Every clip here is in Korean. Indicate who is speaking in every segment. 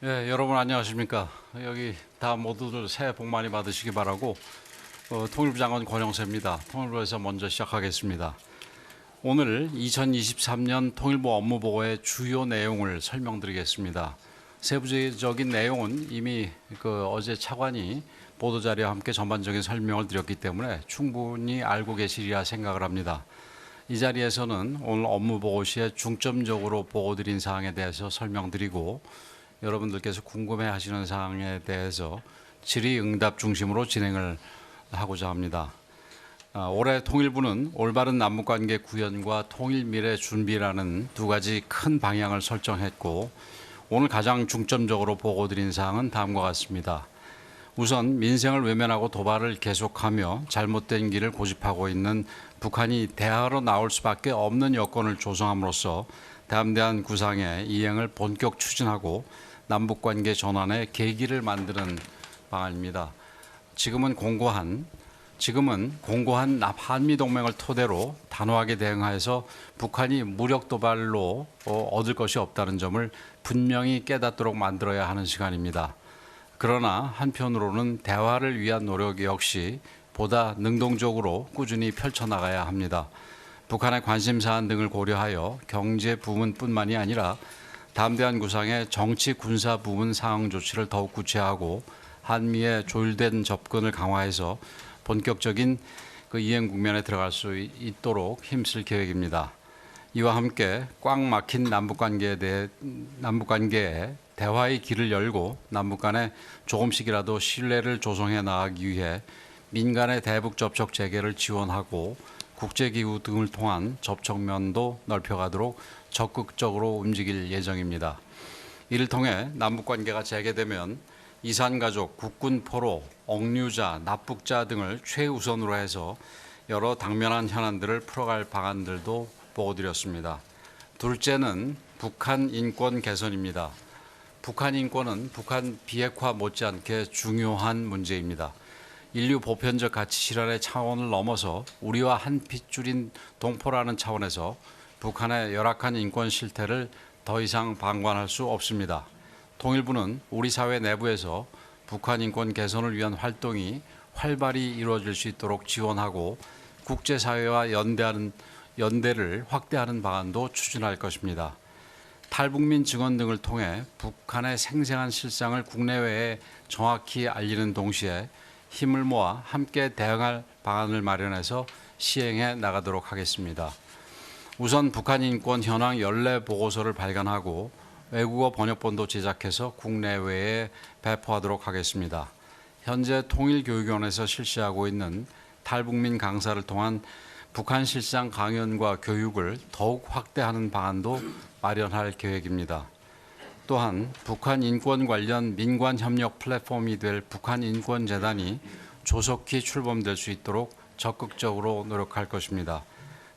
Speaker 1: 예, 여러분 안녕하십니까? 여기 다 모두들 새해 복 많이 받으시기 바라고 통일부 장관 권영세입니다. 통일부에서 먼저 시작하겠습니다. 오늘 2023년 통일부 업무보고의 주요 내용을 설명드리겠습니다. 세부적인 내용은 이미 어제 차관이 보도자료와 함께 전반적인 설명을 드렸기 때문에 충분히 알고 계시리라 생각을 합니다. 이 자리에서는 오늘 업무보고 시에 중점적으로 보고드린 사항에 대해서 설명드리고 여러분들께서 궁금해하시는 사항에 대해서 질의응답 중심으로 진행을 하고자 합니다. 올해 통일부는 올바른 남북관계 구현과 통일미래 준비라는 두 가지 큰 방향을 설정했고 오늘 가장 중점적으로 보고드린 사항은 다음과 같습니다. 우선 민생을 외면하고 도발을 계속하며 잘못된 길을 고집하고 있는 북한이 대화로 나올 수밖에 없는 여건을 조성함으로써 담대한 구상의 이행을 본격 추진하고 남북관계 전환의 계기를 만드는 방안입니다. 지금은 공고한 한미동맹을 토대로 단호하게 대응하여서 북한이 무력 도발로 얻을 것이 없다는 점을 분명히 깨닫도록 만들어야 하는 시간입니다. 그러나 한편으로는 대화를 위한 노력 역시 보다 능동적으로 꾸준히 펼쳐나가야 합니다. 북한의 관심사안 등을 고려하여 경제 부문뿐만이 아니라 담대한 구상의 정치 군사 부문 상응 조치를 더욱 구체화하고 한미의 조율된 접근을 강화해서 본격적인 이행 국면에 들어갈 수 있도록 힘쓸 계획입니다. 이와 함께 꽉 막힌 남북관계에 대화의 길을 열고 남북 간에 조금씩이라도 신뢰를 조성해 나가기 위해 민간의 대북 접촉 재개를 지원하고 국제기구 등을 통한 접촉면도 넓혀가도록 적극적으로 움직일 예정입니다. 이를 통해 남북관계가 재개되면 이산가족, 국군포로, 억류자, 납북자 등을 최우선으로 해서 여러 당면한 현안들을 풀어갈 방안들도 보고드렸습니다. 둘째는 북한 인권 개선입니다. 북한 인권은 북한 비핵화 못지않게 중요한 문제입니다. 인류 보편적 가치 실현의 차원을 넘어서 우리와 한 핏줄인 동포라는 차원에서 북한의 열악한 인권 실태를 더 이상 방관할 수 없습니다. 통일부는 우리 사회 내부에서 북한 인권 개선을 위한 활동이 활발히 이루어질 수 있도록 지원하고 국제사회와 연대를 확대하는 방안도 추진할 것입니다. 탈북민 증언 등을 통해 북한의 생생한 실상을 국내외에 정확히 알리는 동시에 힘을 모아 함께 대응할 방안을 마련해서 시행해 나가도록 하겠습니다. 우선 북한 인권 현황 연례 보고서를 발간하고 외국어 번역본도 제작해서 국내외에 배포하도록 하겠습니다. 현재 통일교육원에서 실시하고 있는 탈북민 강사를 통한 북한 실상 강연과 교육을 더욱 확대하는 방안도 마련할 계획입니다. 또한 북한 인권 관련 민관 협력 플랫폼이 될 북한인권재단이 조속히 출범될 수 있도록 적극적으로 노력할 것입니다.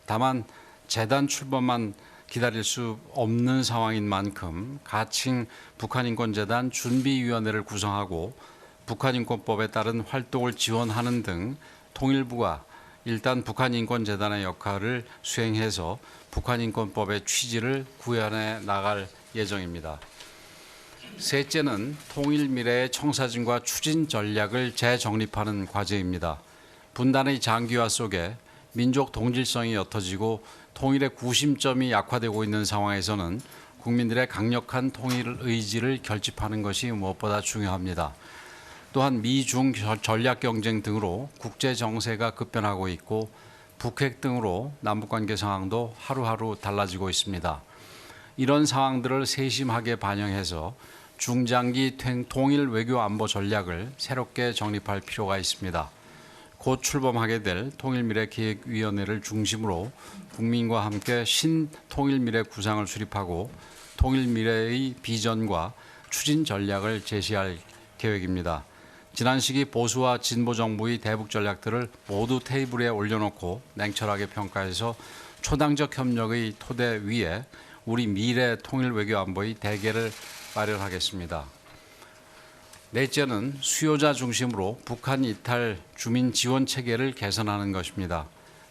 Speaker 1: 다만 재단 출범만 기다릴 수 없는 상황인 만큼 가칭 북한인권재단 준비위원회를 구성하고 북한인권법에 따른 활동을 지원하는 등 통일부가 일단 북한인권재단의 역할을 수행해서 북한인권법의 취지를 구현해 나갈 예정입니다. 셋째는 통일 미래의 청사진과 추진 전략을 재정립하는 과제입니다. 분단의 장기화 속에 민족 동질성이 옅어지고 통일의 구심점이 약화되고 있는 상황에서는 국민들의 강력한 통일 의지를 결집하는 것이 무엇보다 중요합니다. 또한 미중 전략 경쟁 등으로 국제 정세가 급변하고 있고 북핵 등으로 남북관계 상황도 하루하루 달라지고 있습니다. 이런 상황들을 세심하게 반영해서 중장기 통일 외교 안보 전략을 새롭게 정립할 필요가 있습니다. 곧 출범하게 될 통일미래기획위원회를 중심으로 국민과 함께 신통일미래 구상을 수립하고 통일미래의 비전과 추진 전략을 제시할 계획입니다. 지난 시기 보수와 진보 정부의 대북 전략들을 모두 테이블에 올려놓고 냉철하게 평가해서 초당적 협력의 토대 위에 우리 미래 통일 외교 안보의 대계를 마련하겠습니다. 넷째는 수요자 중심으로 북한 이탈 주민 지원 체계를 개선하는 것입니다.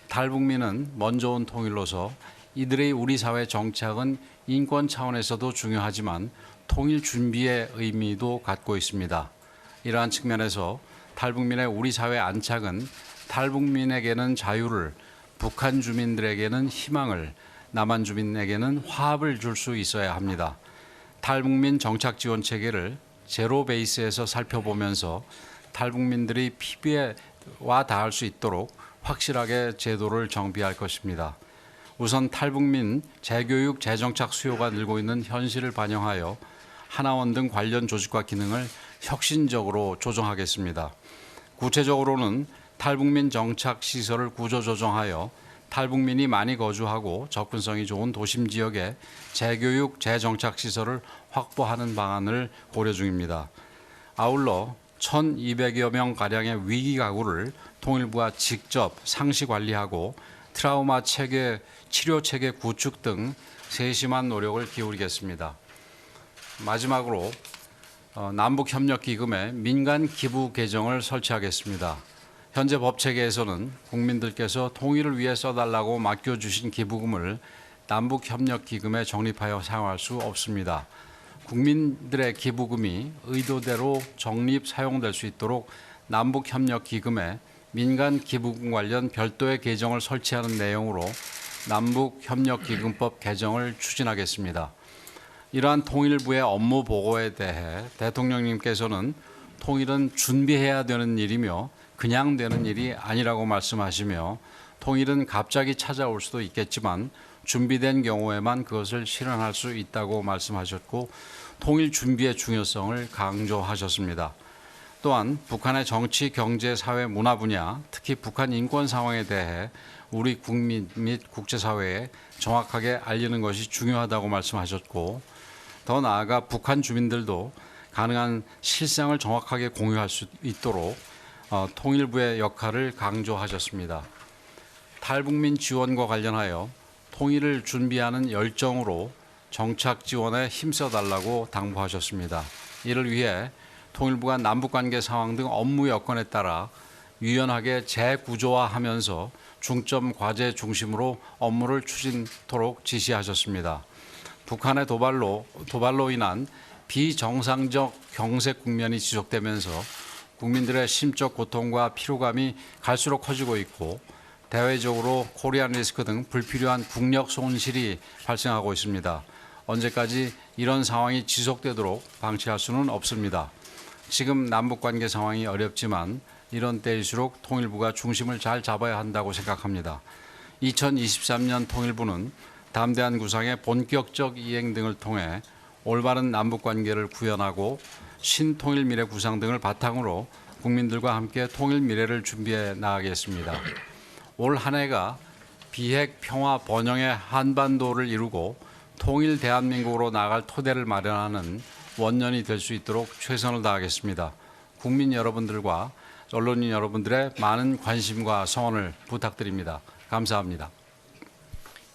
Speaker 1: 탈북민은 먼저 온 통일로서 이들의 우리 사회 정착은 인권 차원에서도 중요하지만 통일 준비의 의미도 갖고 있습니다. 이러한 측면에서 탈북민의 우리 사회 안착은 탈북민에게는 자유를, 북한 주민들에게는 희망을, 남한 주민에게는 화합을 줄 수 있어야 합니다. 탈북민 정착 지원 체계를 제로 베이스에서 살펴보면서 탈북민들이 피부에 와 닿을 수 있도록 확실하게 제도를 정비할 것입니다. 우선 탈북민 재교육, 재정착 수요가 늘고 있는 현실을 반영하여 하나원 등 관련 조직과 기능을 혁신적으로 조정하겠습니다. 구체적으로는 탈북민 정착 시설을 구조 조정하여 탈북민이 많이 거주하고 접근성이 좋은 도심 지역에 재교육, 재정착 시설을 확보하는 방안을 고려 중입니다. 아울러 1,200여 명 가량의 위기 가구를 통일부가 직접 상시 관리하고 트라우마 체계, 치료 체계 구축 등 세심한 노력을 기울이겠습니다. 마지막으로 남북협력기금에 민간 기부 계정을 설치하겠습니다. 현재 법체계에서는 국민들께서 통일을 위해 써달라고 맡겨주신 기부금을 남북협력기금에 적립하여 사용할 수 없습니다. 국민들의 기부금이 의도대로 적립 사용될 수 있도록 남북협력기금에 민간 기부금 관련 별도의 계정을 설치하는 내용으로 남북협력기금법 개정을 추진하겠습니다. 이러한 통일부의 업무 보고에 대해 대통령님께서는 통일은 준비해야 되는 일이며 그냥 되는 일이 아니라고 말씀하시며 통일은 갑자기 찾아올 수도 있겠지만 준비된 경우에만 그것을 실현할 수 있다고 말씀하셨고 통일 준비의 중요성을 강조하셨습니다. 또한 북한의 정치, 경제, 사회, 문화 분야, 특히 북한 인권 상황에 대해 우리 국민 및 국제사회에 정확하게 알리는 것이 중요하다고 말씀하셨고 더 나아가 북한 주민들도 가능한 실상을 정확하게 공유할 수 있도록 통일부의 역할을 강조하셨습니다. 탈북민 지원과 관련하여 통일을 준비하는 열정으로 정착 지원에 힘써달라고 당부하셨습니다. 이를 위해 통일부가 남북관계 상황 등 업무 여건에 따라 유연하게 재구조화하면서 중점 과제 중심으로 업무를 추진토록 지시하셨습니다. 북한의 도발로 인한 비정상적 경색 국면이 지속되면서 국민들의 심적 고통과 피로감이 갈수록 커지고 있고 대외적으로 코리안 리스크 등 불필요한 국력 손실이 발생하고 있습니다. 언제까지 이런 상황이 지속되도록 방치할 수는 없습니다. 지금 남북관계 상황이 어렵지만 이런 때일수록 통일부가 중심을 잘 잡아야 한다고 생각합니다. 2023년 통일부는 담대한 구상의 본격적 이행 등을 통해 올바른 남북관계를 구현하고 신통일 미래 구상 등을 바탕으로 국민들과 함께 통일 미래를 준비해 나가겠습니다. 올 한 해가 비핵 평화 번영의 한반도를 이루고 통일 대한민국으로 나아갈 토대를 마련하는 원년이 될 수 있도록 최선을 다하겠습니다. 국민 여러분들과 언론인 여러분들의 많은 관심과 성원을 부탁드립니다. 감사합니다.